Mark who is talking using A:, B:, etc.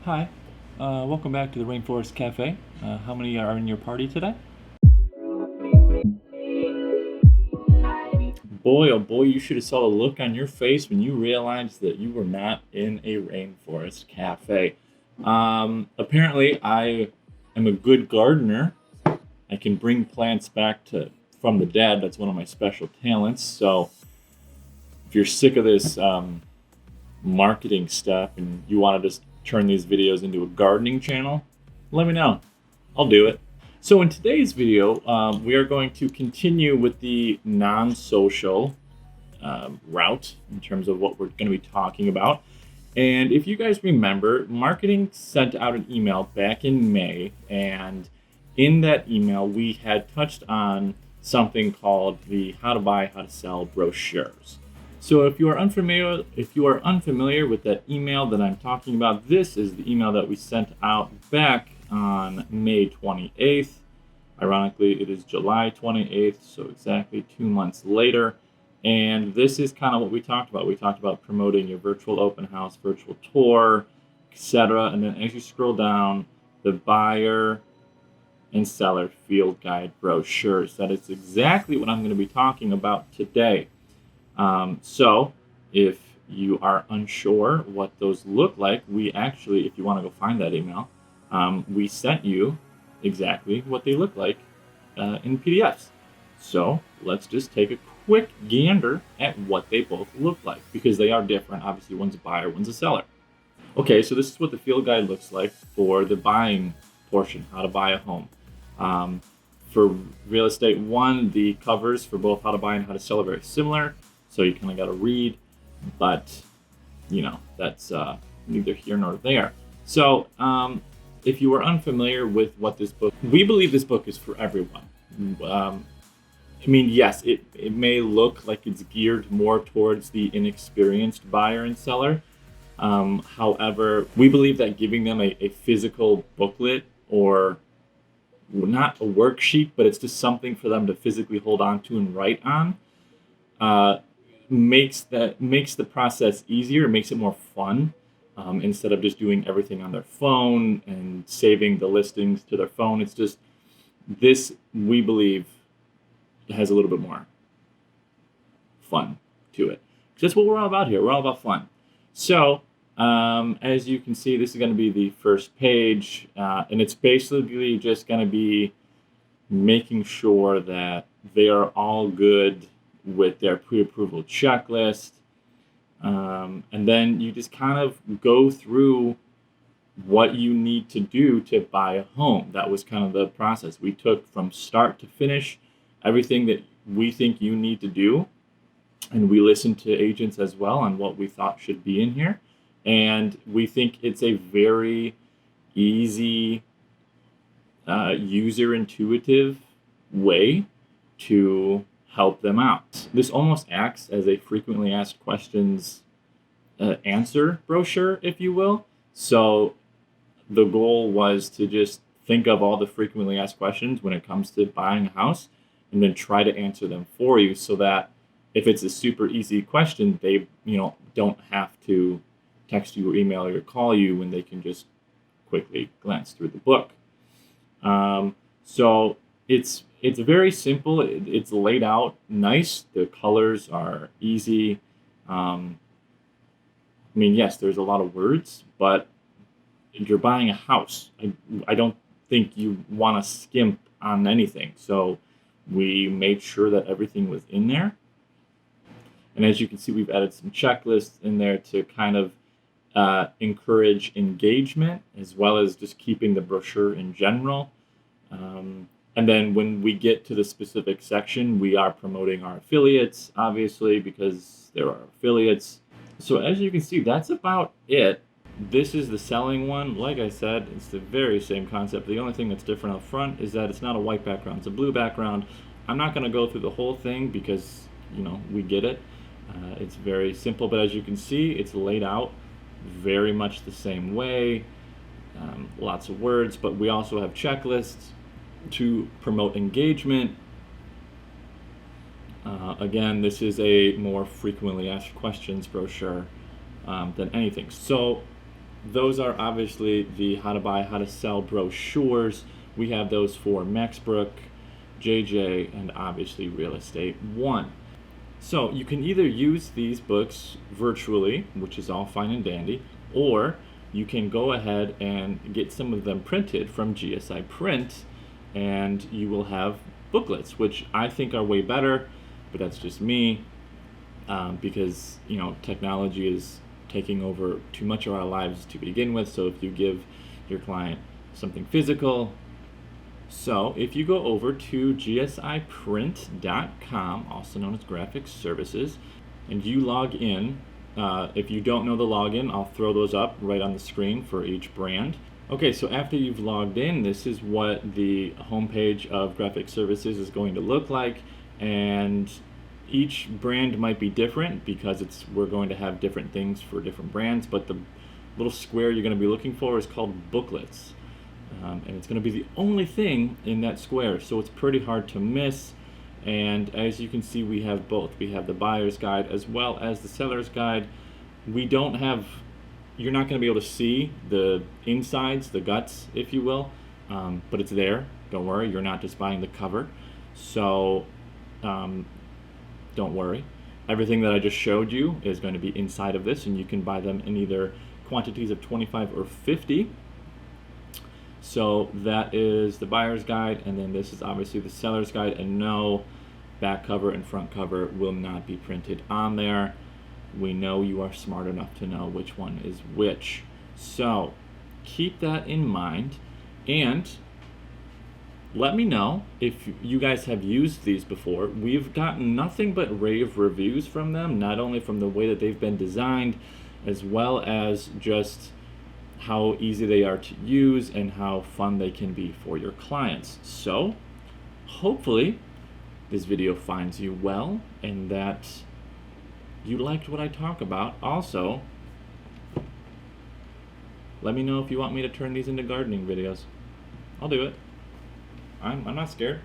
A: Hi, welcome back to the Rainforest Cafe. How many are in your party today? Boy, oh boy, you should have saw the look on your face when you realized that you were not in a Rainforest Cafe. Apparently, I am a good gardener. I can bring plants back to from the dead. That's one of my special talents. So, if you're sick of this marketing stuff and you want to just turn these videos into a gardening channel, let me know. I'll do it. So in today's video, we are going to continue with the non-social route in terms of what we're going to be talking about. And if you guys remember, marketing sent out an email back in May, and in that email, we had touched on something called the How to Buy, How to Sell brochures. So if you are unfamiliar with that email that I'm talking about, this is the email that we sent out back on May 28th. Ironically, it is July 28th, so exactly 2 months later. And this is kind of what we talked about. We talked about promoting your virtual open house, virtual tour, etc. And then as you scroll down, the buyer and seller field guide brochures. That is exactly what I'm going to be talking about today. So if you are unsure what those look like, we actually, if you want to go find that email, we sent you exactly what they look like in PDFs. So let's just take a quick gander at what they both look like, because they are different. Obviously, one's a buyer, one's a seller. Okay, so this is what the field guide looks like for the buying portion, how to buy a home. For real estate one, the covers for both how to buy and how to sell are very similar. So you kind of got to read, but that's neither here nor there. So if you are unfamiliar with what this book, we believe this book is for everyone. Yes, it may look like it's geared more towards the inexperienced buyer and seller. However, we believe that giving them a physical booklet, or not a worksheet, but it's just something for them to physically hold on to and write on, makes the process easier, makes it more fun, instead of just doing everything on their phone and saving the listings to their phone. It's just this, we believe, has a little bit more fun to it. That's what we're all about here. We're all about fun. So as you can see, this is going to be the first page, and it's basically just going to be making sure that they are all good with their pre-approval checklist. And then you just kind of go through what you need to do to buy a home. That was kind of the process. We took from start to finish everything that we think you need to do. And we listened to agents as well on what we thought should be in here. And we think it's a very easy, user-intuitive way to help them out. This almost acts as a frequently asked questions answer brochure, if you will. So the goal was to just think of all the frequently asked questions when it comes to buying a house, and then try to answer them for you, so that if it's a super easy question, they don't have to text you or email or call you, when they can just quickly glance through the book. So it's very simple. It's laid out nice. The colors are easy. Yes, there's a lot of words, but you're buying a house. I don't think you want to skimp on anything. So we made sure that everything was in there. And as you can see, we've added some checklists in there to kind of encourage engagement, as well as just keeping the brochure in general. And then when we get to the specific section, we are promoting our affiliates, obviously, because there are affiliates. So as you can see, that's about it. This is the selling one. Like I said, it's the very same concept. The only thing that's different up front is that it's not a white background, it's a blue background. I'm not going to go through the whole thing because, we get it. It's very simple, but as you can see, it's laid out very much the same way. Lots of words, but we also have checklists to promote engagement. Again, this is a more frequently asked questions brochure than anything. So those are obviously the how to buy, how to sell brochures. We have those for Maxbrook, JJ, and obviously Real Estate One. So you can either use these books virtually, which is all fine and dandy, or you can go ahead and get some of them printed from GSI Print, and you will have booklets, which I think are way better, but that's just me, because technology is taking over too much of our lives to begin with. So if you give your client something physical, so if you go over to gsiprint.com, also known as Graphic Services, and you log in, if you don't know the login, I'll throw those up right on the screen for each brand. Okay, so after you've logged in, this is what the homepage of Graphic Services is going to look like, and each brand might be different because we're going to have different things for different brands, but the little square you're going to be looking for is called booklets. And it's going to be the only thing in that square, so it's pretty hard to miss. And as you can see, we have both. We have the buyer's guide as well as the seller's guide. You're not going to be able to see the insides, the guts, if you will, but it's there. Don't worry, you're not just buying the cover. So don't worry. Everything that I just showed you is going to be inside of this, and you can buy them in either quantities of 25 or 50. So that is the buyer's guide, and then this is obviously the seller's guide, and no, back cover and front cover will not be printed on there. We know you are smart enough to know which one is which. So keep that in mind, and let me know if you guys have used these before. We've gotten nothing but rave reviews from them, not only from the way that they've been designed, as well as just how easy they are to use and how fun they can be for your clients. So hopefully this video finds you well and that you liked what I talk about. Also, let me know if you want me to turn these into gardening videos. I'll do it. I'm not scared.